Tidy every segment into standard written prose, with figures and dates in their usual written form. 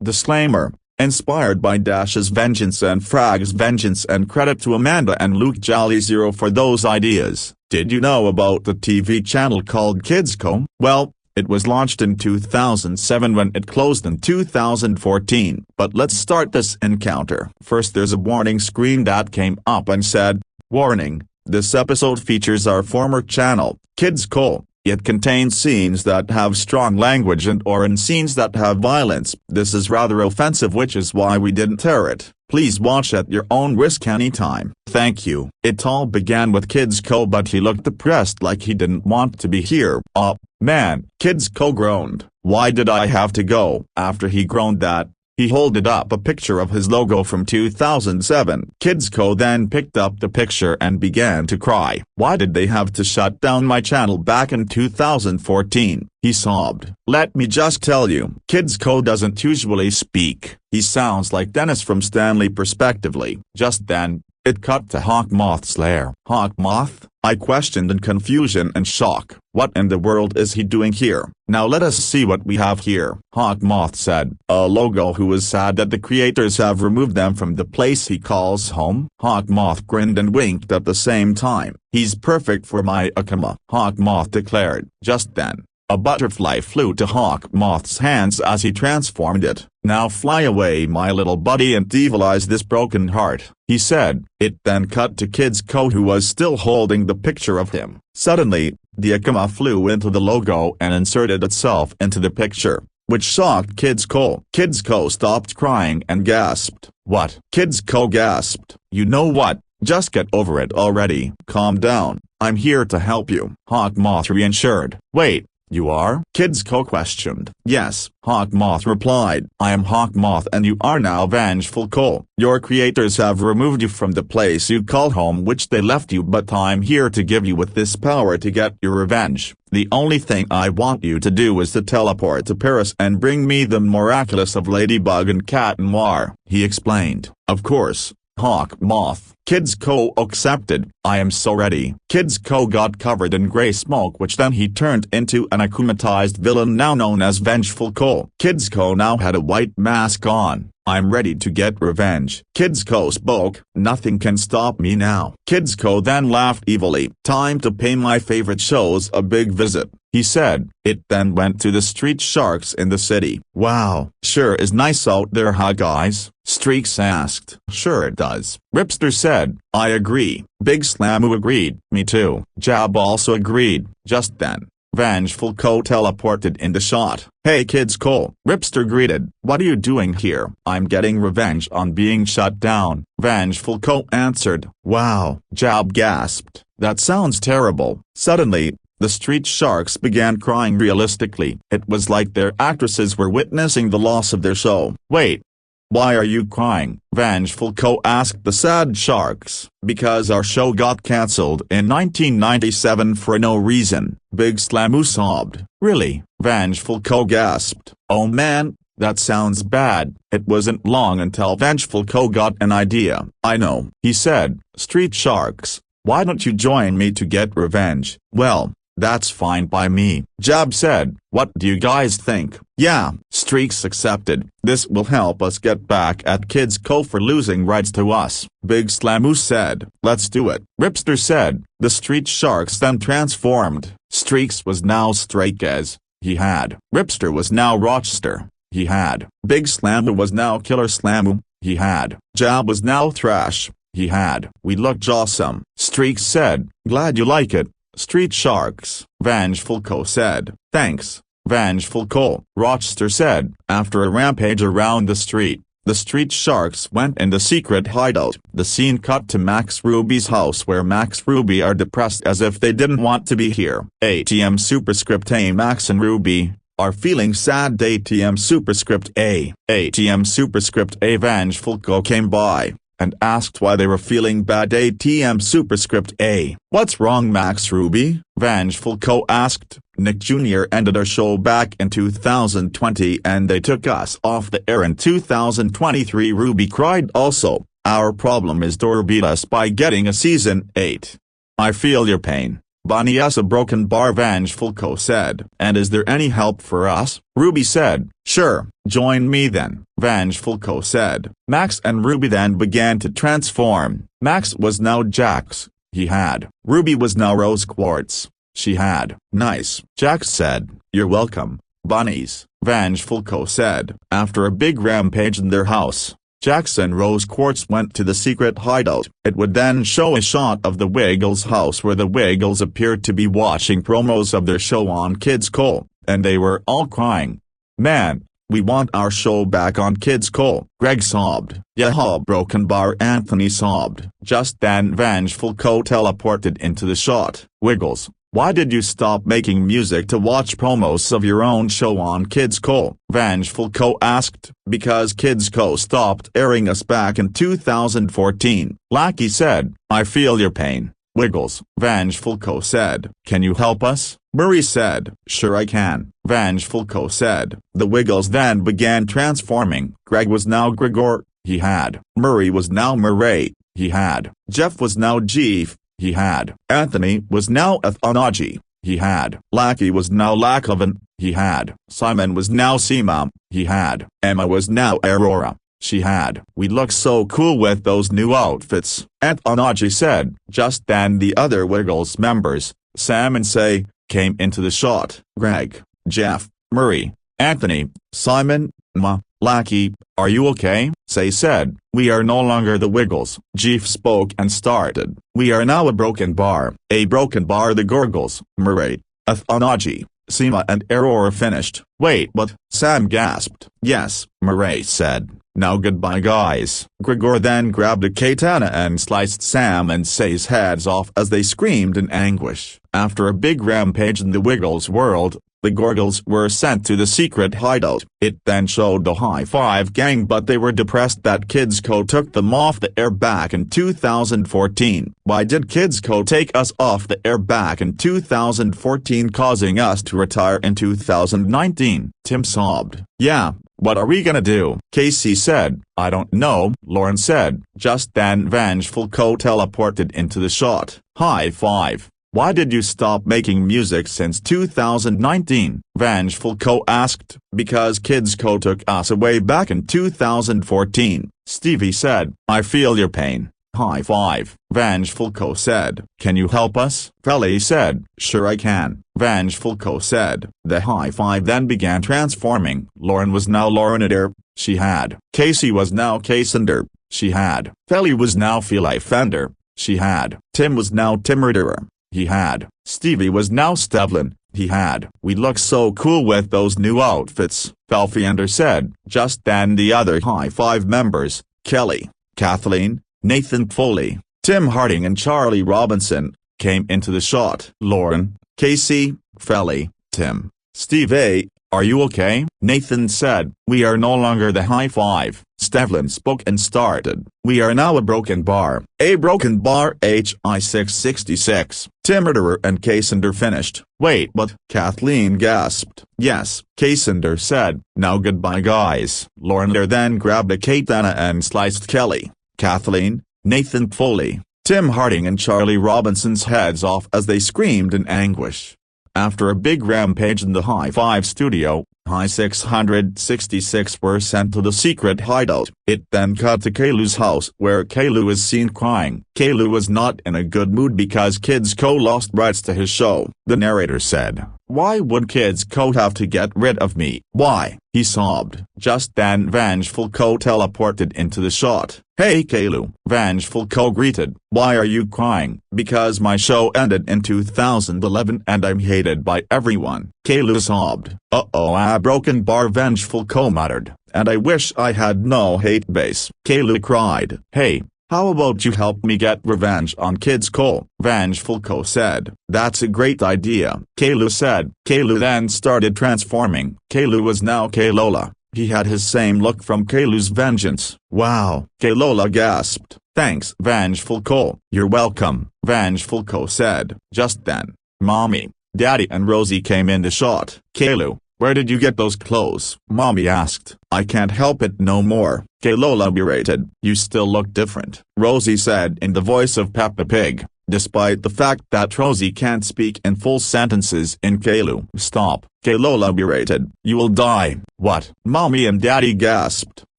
Disclaimer. Inspired by Dash's vengeance and Frag's vengeance, and credit to Amanda and Luke Jolly Zero for those ideas. Did you know about the TV channel called KidsCo? Well, it was launched in 2007 when it closed in 2014. But let's start this encounter. First, there's a warning screen that came up and said, "Warning, this episode features our former channel, KidsCo. It contains scenes that have strong language and/or in scenes that have violence. This is rather offensive, which is why we didn't air it. Please watch at your own risk anytime. Thank you." It all began with KidsCo, but he looked depressed, like he didn't want to be here. "Oh, man," KidsCo groaned. "Why did I have to go?" After he groaned that, he holded up a picture of his logo from 2007. KidsCo then picked up the picture and began to cry. "Why did they have to shut down my channel back in 2014? He sobbed. "Let me just tell you, KidsCo doesn't usually speak. He sounds like Dennis from Stanley Perspectively." Just then, it cut to Hawkmoth's lair. "Hawkmoth?" I questioned in confusion and shock. "What in the world is he doing here?" "Now let us see what we have here," Hawkmoth said. "A logo." Who is sad that the creators have removed them from the place he calls home. Hawkmoth grinned and winked at the same time. "He's perfect for my Akuma," Hawkmoth declared. Just then, a butterfly flew to Hawkmoth's hands as he transformed it. "Now fly away, my little buddy, and devilize this broken heart," he said. It then cut to KidsCo, who was still holding the picture of him. Suddenly, the Akuma flew into the logo and inserted itself into the picture, which shocked KidsCo. KidsCo stopped crying and gasped. "What?" KidsCo gasped. "You know what? Just get over it already. Calm down. I'm here to help you," Hawkmoth reassured. "Wait. You are?" KidsCo questioned. "Yes," Hawkmoth replied. "I am Hawkmoth and you are now Vengeful Co. Your creators have removed you from the place you call home, which they left you, but I'm here to give you with this power to get your revenge. The only thing I want you to do is to teleport to Paris and bring me the miraculous of Ladybug and Cat Noir," he explained. "Of course, Hawkmoth," KidsCo accepted. "I am so ready." KidsCo got covered in gray smoke, which then he turned into an akumatized villain now known as Vengeful Co. KidsCo now had a white mask on. "I'm ready to get revenge," KidsCo spoke. "Nothing can stop me now." KidsCo then laughed evilly. "Time to pay my favorite shows a big visit," he said. It then went to the street sharks in the city. "Wow, sure is nice out there, huh guys?" Streaks asked. "Sure it does," Ripster said. "I agree." Big Slamu agreed. "Me too." Jab also agreed. Just then, Vengeful Co teleported in the shot. "Hey KidsCo," Ripster greeted. "What are you doing here?" "I'm getting revenge on being shut down," Vengeful Co answered. "Wow," Jab gasped. "That sounds terrible." Suddenly, the street sharks began crying realistically. It was like their actresses were witnessing the loss of their show. "Wait. Why are you crying?" Vengeful Co asked the sad sharks. "Because our show got cancelled in 1997 for no reason," Big Slamu sobbed. "Really?" Vengeful Co gasped. "Oh man, that sounds bad." It wasn't long until Vengeful Co got an idea. "I know," he said. "Street sharks, why don't you join me to get revenge?" "Well, that's fine by me," Jab said. "What do you guys think?" "Yeah," Streaks accepted. "This will help us get back at KidsCo for losing rights to us," Big Slamu said. "Let's do it," Ripster said. The street sharks then transformed. Streaks was now Straycaz. He had. Ripster was now Rochester. He had. Big Slamu was now Killer Slamu. He had. Jab was now Thrash. He had. "We looked awesome," Streaks said. "Glad you like it." Street sharks, Vengeful Co said. "Thanks, Vengeful Co," Rochester said. After a rampage around the street sharks went in the secret hideout. The scene cut to Max Ruby's house, where Max Ruby are depressed as if they didn't want to be here. ATM superscript A. Max and Ruby are feeling sad. ATM superscript A. ATM superscript A. Vengeful Co came by and asked why they were feeling bad. ATM superscript A. "What's wrong, Max Ruby?" Vengeful Co asked. "Nick Jr. ended our show back in 2020 and they took us off the air in 2023. Ruby cried. "Also, our problem is Dora beat us by getting a season 8. I feel your pain." Bunny is a broken bar, Vengeful Co said. And is there any help for us? Ruby said. Sure, join me then, Vengeful Co said. Max and Ruby then began to transform. Max was now Jax. He had. Ruby was now Rose Quartz. She had. Nice, Jax said. You're welcome, bunnies, Vengeful Co said. After a big rampage in their house, Jax and Rose Quartz went to the secret hideout. It would then show a shot of the Wiggles house where the Wiggles appeared to be watching promos of their show on KidsCo, and they were all crying. Man, we want our show back on KidsCo, Greg sobbed. Yaha, broken bar, Anthony sobbed. Just then Vengeful Co teleported into the shot. Wiggles, why did you stop making music to watch promos of your own show on KidsCo? Vengeful Co asked. Because KidsCo stopped airing us back in 2014. Lackey said. I feel your pain, Wiggles, Vengeful Co said. Can you help us? Murray said. Sure I can, Vengeful Co said. The Wiggles then began transforming. Greg was now Gregor. He had. Murray was now Murray. He had. Jeff was now Jeef. He had. Anthony was now Athanaji. He had. Lackey was now Lakovan. He had. Simon was now Seema. He had. Emma was now Aurora. She had. We look so cool with those new outfits, Athanaji said. Just then the other Wiggles members, Sam and Say, came into the shot. Greg, Jeff, Murray, Anthony, Simon, Ma, Lackey, are you okay? Say said. We are no longer the Wiggles. Jeef spoke and started. We are now a broken bar. A broken bar. The Gorgles, Murray, Athanaji, Seema and Aurora finished. Wait, what? Sam gasped. Yes, Murray said. Now goodbye guys. Gregor then grabbed a katana and sliced Sam and Say's heads off as they screamed in anguish. After a big rampage in the Wiggles world, the Gorgles were sent to the secret hideout. It then showed the High Five gang, but they were depressed that KidsCo took them off the air back in 2014. Why did KidsCo take us off the air back in 2014, causing us to retire in 2019? Tim sobbed. Yeah, what are we gonna do? Casey said. I don't know, Lauren said. Just then Vengeful Co teleported into the shot. High Five. Why did you stop making music since 2019? Vengeful Co asked. Because KidsCo took us away back in 2014, Stevie said. I feel your pain. High Five. Vengeful Co said. Can you help us? Felly said. Sure I can, Vengeful Co said. The High Five then began transforming. Lauren was now Laurenator. She had. Casey was now Casender. She had. Felly was now Feli Fender. She had. Tim was now Timurderer. He had. Stevie was now Stevlin. He had. We look so cool with those new outfits, Felfiander said. Just then the other High Five members, Kelly, Kathleen, Nathan Foley, Tim Harding and Charlie Robinson, came into the shot. Lauren, Casey, Felly, Tim, Steve A., are you okay? Nathan said. We are no longer the High Five. Stevlin spoke and started. We are now a broken bar. A broken bar. HI 666. Timurderer and Casender finished. Wait, what? Kathleen gasped. Yes, Casender said. Now goodbye guys. Lauren then grabbed a katana and sliced Kelly, Kathleen, Nathan Foley, Tim Harding and Charlie Robinson's heads off as they screamed in anguish. After a big rampage in the High Five studio, High 666 were sent to the secret hideout. It then cut to Kalu's house where Kalu is seen crying. Kalu was not in a good mood because KidsCo lost rights to his show. The narrator said, why would KidsCo have to get rid of me? Why? He sobbed. Just then Vengeful Co teleported into the shot. Hey Kalu, Vengeful Co greeted. Why are you crying? Because my show ended in 2011 and I'm hated by everyone. Kalu sobbed. Uh-oh, a broken bar, Vengeful Co muttered. And I wish I had no hate base. Kalu cried. Hey, how about you help me get revenge on KidsCo? Vengeful Co said. That's a great idea, Kalu said. Kalu then started transforming. Kalu was now Kalola. He had his same look from Kalu's vengeance. Wow, Kalola gasped. Thanks, Vengeful Co. You're welcome, Vengeful Co said. Just then, Mommy, Daddy and Rosie came in the shot. Kalu, where did you get those clothes? Mommy asked. I can't help it no more, Kalola berated. You still look different, Rosie said in the voice of Peppa Pig. despite the fact that Rosie can't speak in full sentences in Kaylu. Stop, Kaylola berated. You will die. What? Mommy and Daddy gasped.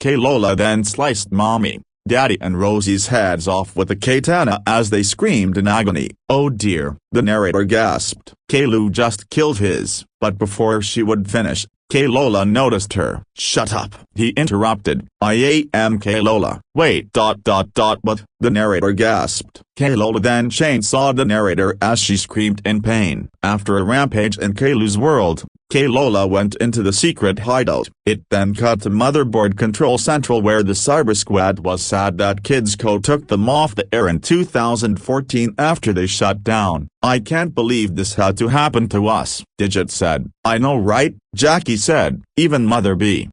Kaylola then sliced Mommy, Daddy and Rosie's heads off with a katana as they screamed in agony. Oh dear, the narrator gasped. Kaylu just killed his, but before she would finish, Kaylola noticed her. Shut up, he interrupted. I am Kaylola. Wait. What? The narrator gasped. Kaylola then chainsawed the narrator as she screamed in pain. After a rampage in Kaylu's world, Kaylola went into the secret hideout. It then cut to Motherboard Control Central where the Cyber Squad was sad that KidsCo took them off the air in 2014 after they shut down. I can't believe this had to happen to us, Digit said. I know, right? Jackie said. Even Mother B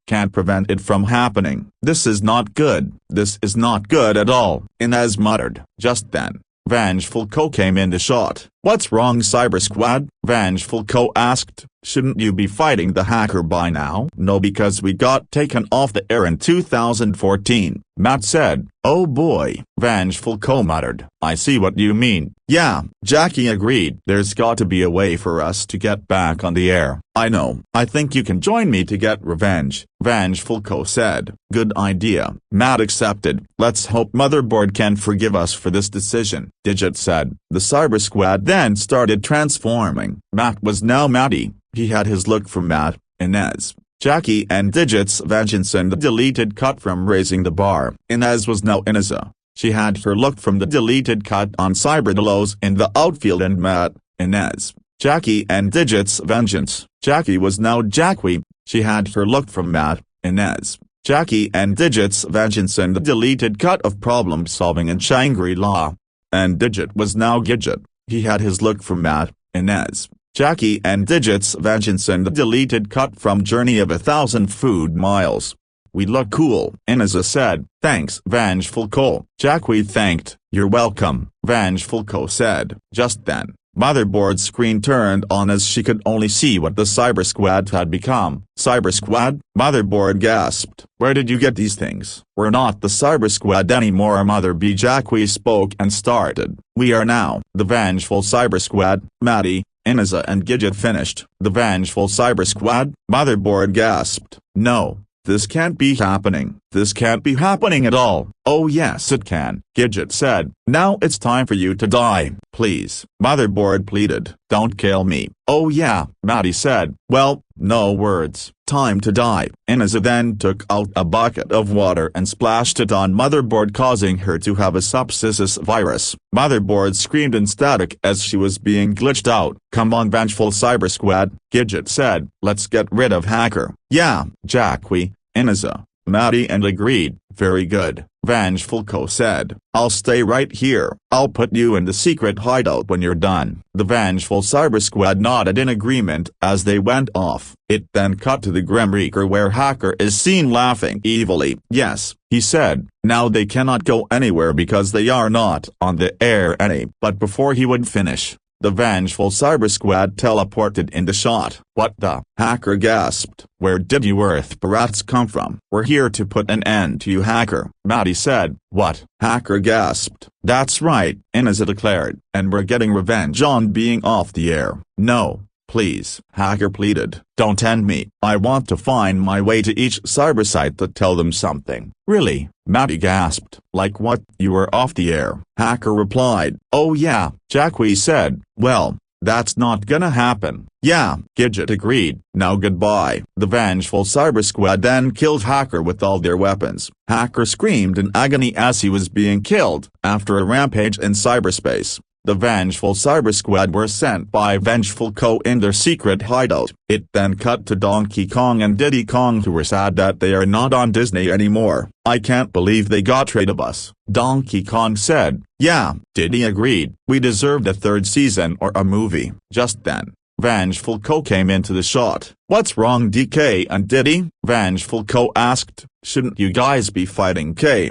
can't prevent it from happening. This is not good. This is not good at all, Inez muttered. Just then, Vengeful Co came in the shot. What's wrong, Cyber Squad? Vengeful Co asked. Shouldn't you be fighting the hacker by now? No, because we got taken off the air in 2014, Matt said. Oh boy, Vengeful Co muttered. I see what you mean. Yeah, Jackie agreed. There's got to be a way for us to get back on the air. I know. I think you can join me to get revenge, Vengeful Co said. Good idea, Matt accepted. Let's hope Motherboard can forgive us for this decision, Digit said. The Cyber Squad then started transforming. Matt was now Matty. He had his look from Matt, Inez, Jackie and Digit's vengeance and the deleted cut from Raising the Bar. Inez was now Ineza. She had her look from the deleted cut on Cyberdelos in the outfield and Matt, Inez, Jackie and Digit's vengeance. Jackie was now Jackie. She had her look from Matt, Inez, Jackie and Digit's vengeance and the deleted cut of Problem Solving in Shangri-La. And Digit was now Gidget. He had his look from Matt, Inez, Jackie and Digit's vengeance and the deleted cut from Journey of 1,000 Food Miles. We look cool, Ineza said. Thanks, Vengeful Co. Jackie thanked. You're welcome, Vengeful Co said. Just then, Motherboard's screen turned on as she could only see what the Cyber Squad had become. Cyber Squad? Motherboard gasped. Where did you get these things? We're not the Cyber Squad anymore. Mother B. Jackie spoke and started. We are now the Vengeful Cyber Squad. Maddie, Ineza and Gidget finished. The Vengeful Cyber Squad? Motherboard gasped. No. This can't be happening. This can't be happening at all. Oh yes it can, Gidget said. Now it's time for you to die. Please, Motherboard pleaded. Don't kill me. Oh yeah, Maddie said. Well, no words. Time to die. Ineza then took out a bucket of water and splashed it on Motherboard, causing her to have a sepsis virus. Motherboard screamed in static as she was being glitched out. Come on, Vengeful Cyber Squad, Gidget said. Let's get rid of Hacker. Yeah, Jackie, Ineza, Maddie and agreed. Very good, Vengeful Co said. I'll stay right here. I'll put you in the secret hideout when you're done. The Vengeful Cyber Squad nodded in agreement as they went off. It then cut to the Grim Reaper where Hacker is seen laughing evilly. Yes, he said. Now they cannot go anywhere because they are not on the air any. But before he would finish, the Vengeful Cyber Squad teleported in the shot. What the? Hacker gasped. Where did you Earth brats come from? We're here to put an end to you, Hacker, Maddie said. What? Hacker gasped. That's right, Ineza declared. And we're getting revenge on being off the air. No, please, Hacker pleaded. Don't end me. I want to find my way to each cyber site to tell them something. Really? Maddie gasped. Like what? You were off the air, Hacker replied. Oh yeah, Jackie said. Well, that's not gonna happen. Yeah, Gidget agreed. Now goodbye. The Vengeful Cyber Squad then killed Hacker with all their weapons. Hacker screamed in agony as he was being killed. After a rampage in cyberspace, the Vengeful Cyber Squad were sent by Vengeful Co in their secret hideout. It then cut to Donkey Kong and Diddy Kong, who were sad that they are not on Disney anymore. I can't believe they got rid of us, Donkey Kong said. Yeah, Diddy agreed. We deserved a third season or a movie. Just then, Vengeful Co came into the shot. What's wrong, DK and Diddy? Vengeful Co asked. Shouldn't you guys be fighting K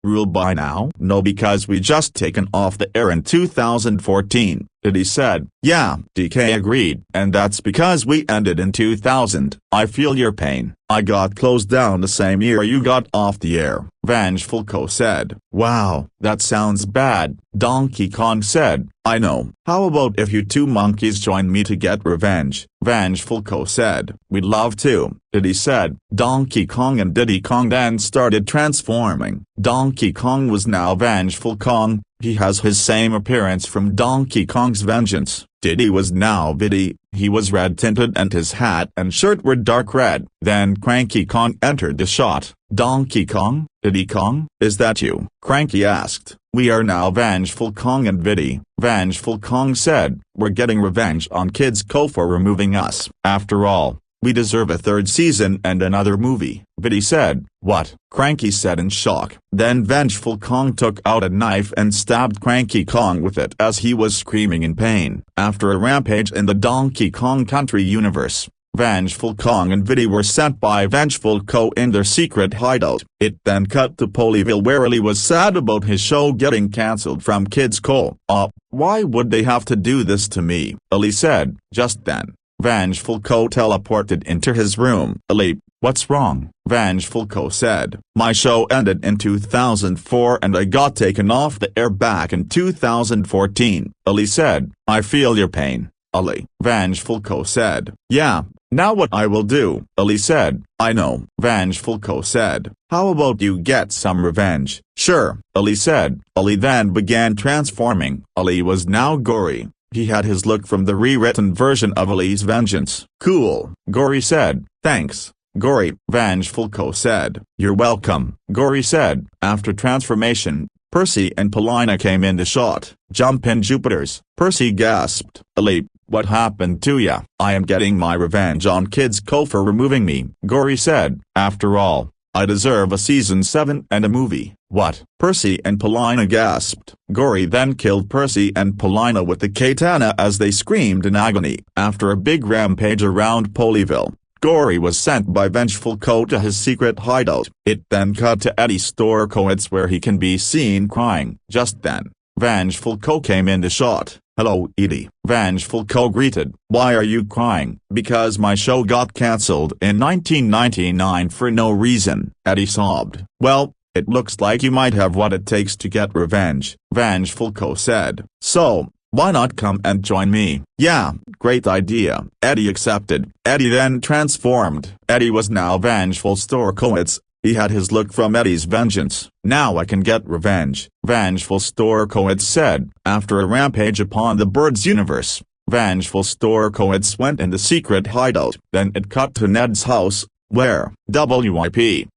Rule by now? No, because we just taken off the air in 2014, Eddie said. Yeah, DK agreed. And that's because we ended in 2000. I feel your pain. I got closed down the same year you got off the air, Vengeful Co said. Wow, that sounds bad, Donkey Kong said. I know. How about if you two monkeys join me to get revenge? Vengeful Co said. We'd love to, Diddy said. Donkey Kong and Diddy Kong then started transforming. Donkey Kong was now Vengeful Kong. He has his same appearance from Donkey Kong's Vengeance. Diddy was now Biddy. He was red-tinted and his hat and shirt were dark red. Then Cranky Kong entered the shot. Donkey Kong, Diddy Kong, is that you? Cranky asked. We are now Vengeful Kong and Biddy. Vengeful Kong said, we're getting revenge on KidsCo for removing us. After all, we deserve a third season and another movie, Biddy said. What? Cranky said in shock. Then Vengeful Kong took out a knife and stabbed Cranky Kong with it as he was screaming in pain. After a rampage in the Donkey Kong Country universe, Vengeful Kong and Biddy were sent by Vengeful Co in their secret hideout. It then cut to Polyville where Ali was sad about his show getting cancelled from KidsCo. Why would they have to do this to me? Ali said. Just then, Vengeful Co teleported into his room. Ali, what's wrong? Vengeful Co said. My show ended in 2004 and I got taken off the air back in 2014. Ali said. I feel your pain, Ali. Vengeful Co said. Yeah, now what I will do, Ali said. I know, Vengeful Co said. How about you get some revenge? Sure, Ali said. Ali then began transforming. Ali was now gory. He had his look from the rewritten version of Ali's Vengeance. Cool, Gory said. Thanks, Gory, Vengeful Co said. You're welcome, Gory said. After transformation, Percy and Paulina came in the shot. Jump in Jupiters, Percy gasped. Ali, what happened to ya? I am getting my revenge on KidsCo for removing me, Gory said. After all, I deserve a season 7 and a movie. What? Percy and Paulina gasped. Gory then killed Percy and Paulina with the katana as they screamed in agony. After a big rampage around Polyville, Gory was sent by Vengeful Co to his secret hideout. It then cut to Eddie's store coeds where he can be seen crying. Just then, Vengeful Co came in the shot. Hello, Eddie. Vengeful Co greeted. Why are you crying? Because my show got cancelled in 1999 for no reason, Eddie sobbed. Well, it looks like you might have what it takes to get revenge, Vengeful Co said. So, why not come and join me? Yeah, great idea. Eddie accepted. Eddie then transformed. Eddie was now Vengeful Store Coeds. He had his look from Eddie's Vengeance. Now I can get revenge, Vengeful Store Coeds said. After a rampage upon the Birds universe, Vengeful Store Coeds went in the secret hideout. Then it cut to Ned's house, where, WIP,